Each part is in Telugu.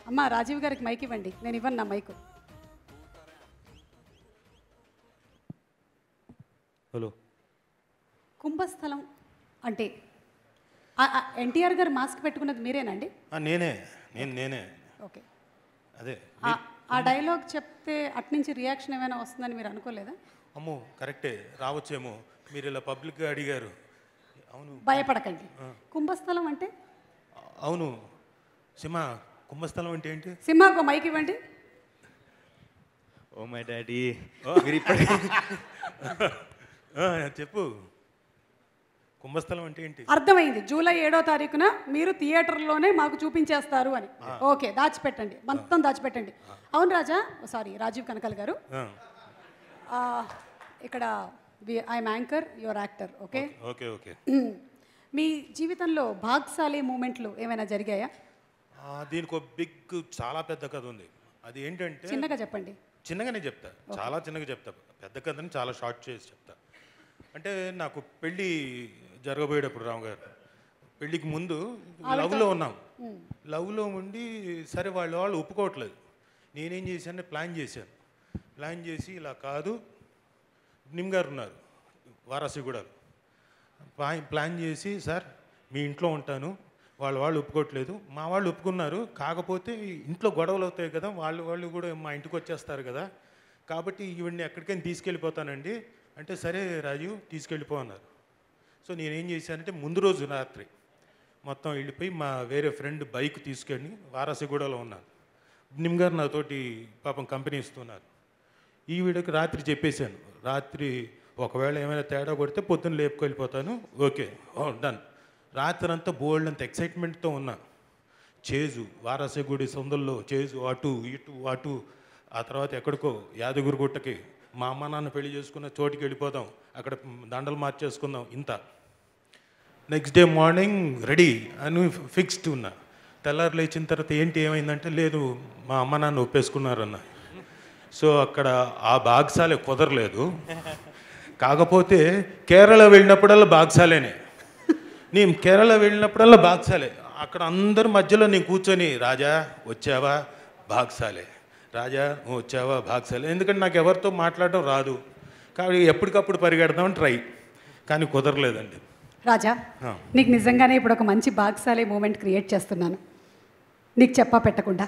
అమ్మ రాజీవ్ గారికి మైక్ ఇవ్వండి, నేను ఇవ్వను నా మైకు. హలో. కుంభస్థలం అంటే ఎన్టీఆర్ గారు మాస్క్ పెట్టుకున్నది మీరేనండి? నేనే. ఓకే. అదే ఆ డైలాగ్ చెప్తే అట్నుంచి రియాక్షన్ ఏమైనా వస్తుందని మీరు అనుకోలేదా? అమ్మో కరెక్టే, రావచ్చేమో. మీరు ఇలా పబ్లిక్గా అడిగారు. అవును, భయపడకండి. కుంభస్థలం అంటే? అవును సింహ, కుంభస్థలం అంటే ఏంటి? సింహకు మైక్ ఇవ్వండి. ఓ మై డాడీ, మీరు ఇప్పటి చెప్పు, కుంభస్థలం అంటే ఏంటి? అర్థమైంది. జూలై 7వ తారీఖున మీరు థియేటర్లోనే మాకు చూపించేస్తారు అని. ఓకే, దాచిపెట్టండి, మొత్తం దాచిపెట్టండి. అవును రాజా, సారీ రాజీవ్ కనకాల గారు, ఇక్కడ I'm anchor, your actor. Okay okay okay. మీ జీవితంలో భాగ్యశాలి మూమెంట్లు ఏమైనా జరిగాయా? దీనికి ఒక బిగ్, చాలా పెద్ద కథ ఉంది. అది ఏంటంటే, చిన్నగా చెప్పండి. చిన్నగానే చెప్తా, చాలా చిన్నగా చెప్తా. పెద్ద కథని చాలా షార్ట్ చేసి చెప్తా. అంటే నాకు పెళ్ళి జరగబోయేటప్పుడు రాము గారు, పెళ్ళికి ముందు లవ్లో ఉన్నాం. లవ్లో ఉండి సరే వాళ్ళు ఒప్పుకోవట్లేదు. నేనేం చేశాను, ప్లాన్ చేసి ఇలా కాదు, నిమ్ గారు ఉన్నారు వారాసిగూడలో, ప్లాన్ చేసి సార్ మీ ఇంట్లో ఉంటాను, వాళ్ళు ఒప్పుకోవట్లేదు, మా వాళ్ళు ఒప్పుకున్నారు, కాకపోతే ఇంట్లో గొడవలు అవుతాయి కదా, వాళ్ళు కూడా మా ఇంటికి వచ్చేస్తారు కదా, కాబట్టి ఈవిడ్ని ఎక్కడికైనా తీసుకెళ్ళిపోతానండి అంటే, సరే రాజు తీసుకెళ్ళిపో అన్నారు. సో నేనేం చేశానంటే, ముందు రోజు రాత్రి మొత్తం వెళ్ళిపోయి మా వేరే ఫ్రెండ్ బైక్ తీసుకెళ్ళి వారాసిగూడలో ఉన్నాను. నిమ్ గారు నాతోటి పాపం కంపెనీ ఇస్తున్నారు. ఈ వీడియోకి రాత్రి చెప్పేశాను, రాత్రి ఒకవేళ ఏమైనా తేడా కొడితే పొద్దున్న లేపుకెళ్ళిపోతాను, ఓకే డన్. రాత్రి అంతా బోల్డ్ అంత ఎక్సైట్మెంట్తో ఉన్నా. చేజు, వారాసిగూడి సొందల్లో చేజు, అటు ఇటు అటు. ఆ తర్వాత ఎక్కడికో యాదగిరిగుట్టకి మా అమ్మ నాన్న పెళ్లి చేసుకున్న చోటికి వెళ్ళిపోదాం, అక్కడ దండలు మార్చేసుకుందాం ఇంత. నెక్స్ట్ డే మార్నింగ్ రెడీ అని ఫిక్స్డ్ ఉన్నా. తెల్లారు లేచిన తర్వాత ఏంటి ఏమైందంటే, లేదు మా అమ్మ నాన్న ఒప్పేసుకున్నారన్న. సో అక్కడ ఆ భాగ్యశాలే కుదరలేదు. కాకపోతే కేరళ వెళ్ళినప్పుడల్లా భాగ్యశాలేనే. నేను కేరళ వెళ్ళినప్పుడల్లా భాగ్యశాలే. అక్కడ అందరి మధ్యలో నేను కూర్చొని, రాజా వచ్చావా భాగ్యశాలే, రాజా వచ్చావా భాగ్యశాలే. ఎందుకంటే నాకు ఎవరితో మాట్లాడడం రాదు, కాబట్టి ఎప్పటికప్పుడు పరిగెడదామని ట్రై, కానీ కుదరలేదండి. రాజా, నీకు నిజంగానే ఇప్పుడు ఒక మంచి భాగ్యశాలి మూమెంట్ క్రియేట్ చేస్తున్నాను, నీకు చెప్పా పెట్టకుండా.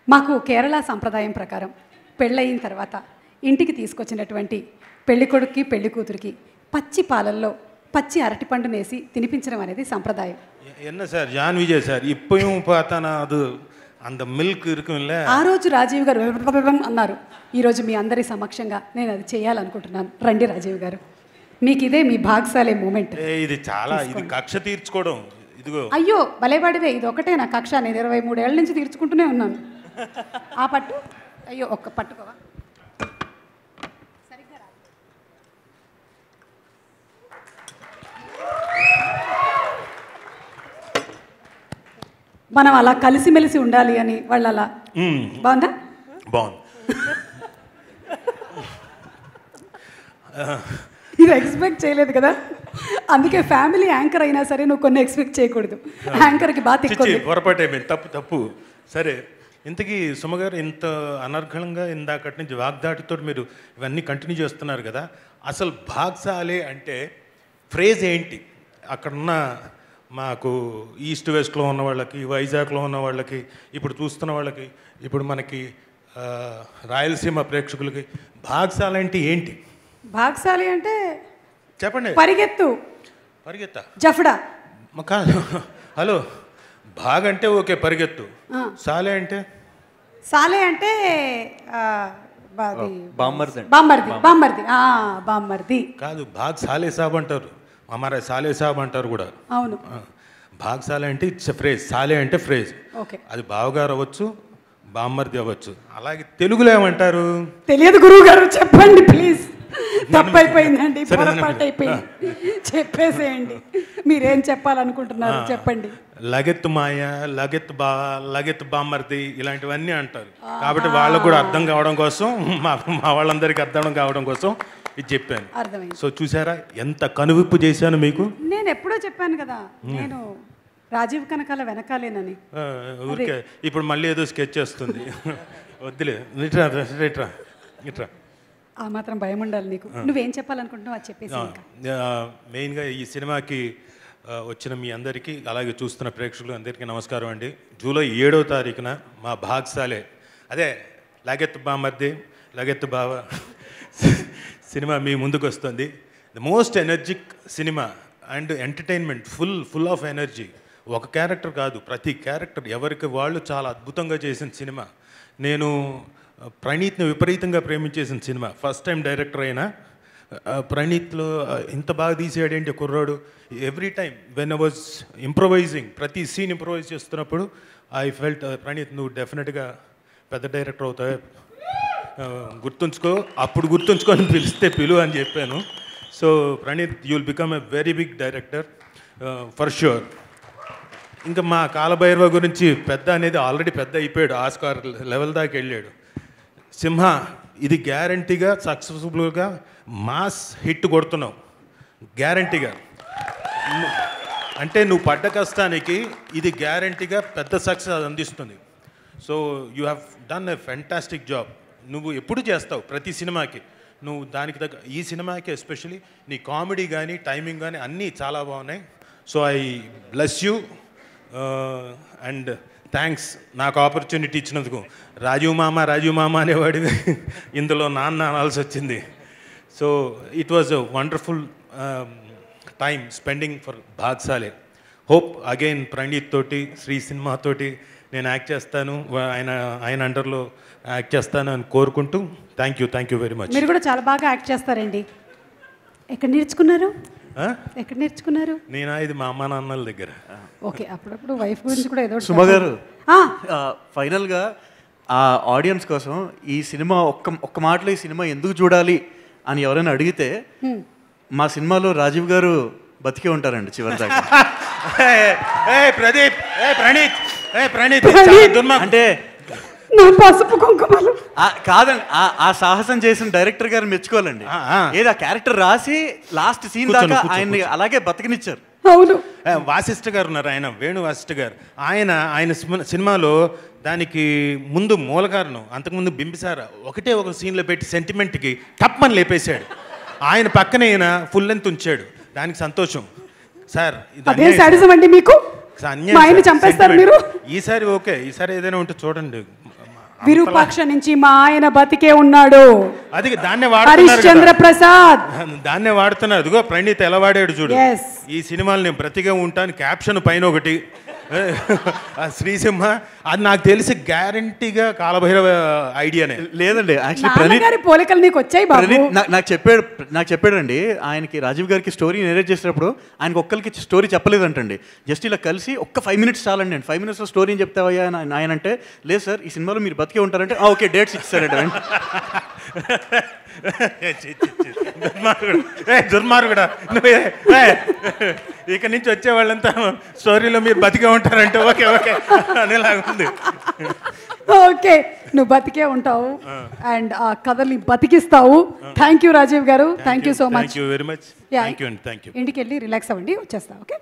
మాకు కేరళ సంప్రదాయం ప్రకారం పెళ్ళయిన తర్వాత ఇంటికి తీసుకొచ్చినటువంటి పెళ్ళికొడుక్కి పెళ్లి కూతురికి పచ్చి పాలల్లో పచ్చి అరటిపండు నేసి తినిపించడం అనేది సంప్రదాయం. என்ன சார் ஜான் விஜய் சார் இப்பயும் பார்த்தானா அது அந்த మిల్క్ இருக்குல்ல. ఆ రోజు రాజీవ్ గారు అన్నారు, ఈరోజు మీ అందరి సమక్షంగా నేను అది చేయాలనుకుంటున్నాను, రండి రాజీవ్ గారు, మీకు ఇదే మీ భాగ్యశాలి మూమెంట్. ఇది చాలా, ఇది కక్ష తీర్చుకోవడం. ఇదిగో అయ్యో భలేవాడివే, ఇది ఒకటే నా కక్ష, నేను 23 ఏళ్ళ నుంచి తీర్చుకుంటూనే ఉన్నాను. ఆ పట్టు, అయ్యో ఒక్క పట్టుకోవా. మనం అలా కలిసిమెలిసి ఉండాలి అని వాళ్ళు అలా. బాగుందా? బాగుంది. ఇది ఎక్స్పెక్ట్ చేయలేదు కదా, అందుకే ఫ్యామిలీ యాంకర్ అయినా సరే నువ్వు కొన్ని ఎక్స్పెక్ట్ చేయకూడదు. యాంకర్కి బాగా పొరపాటు అయిపోయింది, తప్పు. సరే, ఇంతకీ సుమగారు ఇంత అనర్గళంగా ఇందాకటి నుంచి వాగ్దాటితో మీరు ఇవన్నీ కంటిన్యూ చేస్తున్నారు కదా, అసలు భాగ్యశాలి అంటే ఫ్రేజ్ ఏంటి? అక్కడున్న మాకు ఈస్ట్ వెస్ట్లో ఉన్న వాళ్ళకి, వైజాగ్లో ఉన్న వాళ్ళకి, ఇప్పుడు చూస్తున్న వాళ్ళకి, ఇప్పుడు మనకి రాయలసీమ ప్రేక్షకులకి భాగ్యశాలి అంటే ఏంటి? భాగ్యశాలి అంటే చెప్పండి. పరిగెత్తా జఫడా కాదు. హలో, భాగ్ అంటే ఓకే, పరిగెత్తు. సాలే అంటే బామ్మర్ది కాదు, భాగ్ సాలే సాబ్ అంటారు, అమరా సాలే సాబ్ అంటారు కూడా. అవును, భాగ్యశాలి అంటే ఇట్స్ ఫ్రేజ్, సాలే అంటే ఫ్రేజ్. ఓకే, అది బావగారు అవ్వచ్చు, బామ్మర్ది అవ్వచ్చు. అలాగే తెలుగులో ఏమంటారు తెలియదు గురువు గారు, చెప్పండి ప్లీజ్. తప్పైపోయిందండి, పొరపాటు అయిపోయింది, చెప్పేసేయండి. మీరేం చెప్పాలనుకుంటున్నారు చెప్పండి. లగెత్తు మాయ, లగెత్ బామ్మర్ది ఇలాంటివన్నీ అంటారు. కాబట్టి వాళ్ళకు కూడా అర్థం కావడం కోసం, మా వాళ్ళందరికీ అర్థం కావడం కోసం ఇది చెప్పాను. అర్థమైంది. సో చూసారా ఎంత కనువిప్పు చేశాను మీకు. నేను ఎప్పుడో చెప్పాను కదా, నేను రాజీవ్ కనకాల వెనకాలేనని. ఊరికే ఇప్పుడు మళ్ళీ ఏదో స్కెచ్ చేస్తుంది. వద్దులే, ఇట్రా ఇట్రా ఇట్రా. ఆ మాత్రం భయం ఉండాలి నీకు. నువ్వేం చెప్పాలనుకుంటున్నావు అది చెప్పేసి. మెయిన్గా ఈ సినిమాకి వచ్చిన మీ అందరికీ, అలాగే చూస్తున్న ప్రేక్షకులు అందరికీ నమస్కారం అండి. జూలై 7వ తారీఖున మా భాగ్సాలే, అదే లగెత్తు బామర్ది లగెత్తు బావ సినిమా మీ ముందుకు వస్తుంది. The most energetic cinema and entertainment, full of energy. ఒక క్యారెక్టర్ కాదు, ప్రతి క్యారెక్టర్ ఎవరికి వాళ్ళు చాలా అద్భుతంగా చేసిన సినిమా. నేను ప్రణీత్ని విపరీతంగా ప్రేమించేసిన సినిమా. ఫస్ట్ టైం డైరెక్టర్ అయినా ప్రణీత్లో ఇంత బాగా తీసాడేంటి కుర్రాడు. Every time when I was improvising, ప్రతి సీన్ ఇంప్రొవైజ్ చేస్తున్నప్పుడు ఐ ఫెల్ట్ ప్రణీత్ నువ్వు డెఫినెట్గా పెద్ద డైరెక్టర్ అవుతావు, గుర్తుంచుకో, అప్పుడు గుర్తుంచుకొని పిలిస్తే పిలు అని చెప్పాను. So Praneeth you will become a very big director for sure. ఇంకా మా కాలభైరవ గురించి పెద్ద అనేది ఆల్రెడీ పెద్ద అయిపోయాడు, ఆస్కార్ లెవెల్ దాకా వెళ్ళాడు. సింహ ఇది గ్యారంటీగా సక్సెస్ఫుల్గా మాస్ హిట్ కొడుతున్నావు, గ్యారంటీగా. అంటే నువ్వు పడ్డ కష్టానికి ఇది గ్యారంటీగా పెద్ద సక్సెస్ అందిస్తుంది. So you have done a fantastic job. నువ్వు ఎప్పుడు చేస్తావు ప్రతి సినిమాకి, నువ్వు దానికి తగ్గ ఈ సినిమాకి ఎస్పెషలీ నీ కామెడీ కానీ టైమింగ్ కానీ అన్నీ చాలా బాగున్నాయి. So I bless you and thanks నాకు ఆపర్చునిటీ ఇచ్చినందుకు. రాజీవ్ మామ అనేవాడివి, ఇందులో నాన్న అనాల్సి వచ్చింది. So it was a wonderful time spending for భాగ్సాలే. హోప్ అగైన్ ప్రణీత్ తోటి, శ్రీ సినిమాతోటి నేను యాక్ట్ చేస్తాను, ఆయన అండర్లో యాక్ట్ చేస్తాను అని కోరుకుంటూ థ్యాంక్ యూ వెరీ మచ్. మీరు కూడా చాలా బాగా యాక్ట్ చేస్తారండి. ఎక్కడ నేర్చుకున్నారు? నేనా, ఇది మా అమ్మ నాన్నల దగ్గర. ఓకే, అప్పుడప్పుడు వైఫ్ గురించి కూడా ఏదో. సుమ గారు, ఫైనల్గా ఆ ఆడియన్స్ కోసం ఈ సినిమా ఒక్క మాటలో ఈ సినిమా ఎందుకు చూడాలి అని ఎవరైనా అడిగితే మా సినిమాలో రాజీవ్ గారు బతికే ఉంటారండి చివరి దాకా. అంటే పసుపు కుంకుమలు కాదండి, ఆ సాహసం చేసిన డైరెక్టర్ గారు మెచ్చుకోవాలండి. ఏదో ఆ క్యారెక్టర్ రాసి లాస్ట్ సీన్ దాకా ఆయన్ని అలాగే బతికినిచ్చారు. అవును, వాసిష్ఠ గారు ఉన్నారు, ఆయన వేణు వాసిష్ఠ గారు. ఆయన సినిమాలో దానికి ముందు మూల కారణం, అంతకుముందు బింబిసార ఒకటే ఒక సీన్లో పెట్టి సెంటిమెంట్కి టప్మని లేపేశాడు. ఆయన పక్కన ఈయన ఫుల్ లెంత్ ఉంచాడు, దానికి సంతోషం. సార్ అండి మీకు చంపేస్తారు మీరు. ఈసారి ఓకే, ఈసారి ఏదైనా ఉంటే చూడండి. విరూపాక్ష నుంచి మా ఆయన బతికే ఉన్నాడు, అది దాన్నే వాడుతున్నారు, హరిశ్చంద్ర ప్రసాద్ దాన్నే వాడుతున్నారు. అదిగో ప్రణీత్ ఎలా వాడాడు చూడు. ఈ సినిమాలు నేను బ్రతిగా ఉంటాను క్యాప్షన్ పైన ఒకటి, శ్రీసింహ, అది నాకు తెలిసి గ్యారంటీగా కాలభైరవ ఐడియానే. లేదండి, యాక్చువల్లీ పోలికలు నీకు వచ్చాయి బాబు. నాకు చెప్పాడండి. ఆయనకి రాజీవ్ గారికి స్టోరీ నేరేట్ చేసేటప్పుడు ఆయనకి ఒక్కరికి స్టోరీ చెప్పలేదంటండి. జస్ట్ ఇలా కలిసి ఒక్క 5 minutes చాలండి. 5 minutesలో స్టోరీ చెప్తావయ్యా ఆయన అంటే, లేదు సార్ ఈ సినిమాలో మీరు బతికే ఉంటారంటే ఓకే డేట్స్ ఇచ్చారంట. దుర్మార్గుడా, ఇక నుంచి వచ్చే వాళ్ళంతా స్టోరీలో మీరు బతికే ఉంటారంటే ఓకే అనేలాగా ఉంది. ఓకే, నువ్వు బతికే ఉంటావు అండ్ ఆ కథల్ని బతికిస్తావు. థ్యాంక్ యూ రాజీవ్ గారు, thank you so much. Very much. ఇంటికి వెళ్ళి రిలాక్స్ అవ్వండి, వచ్చేస్తా. ఓకే.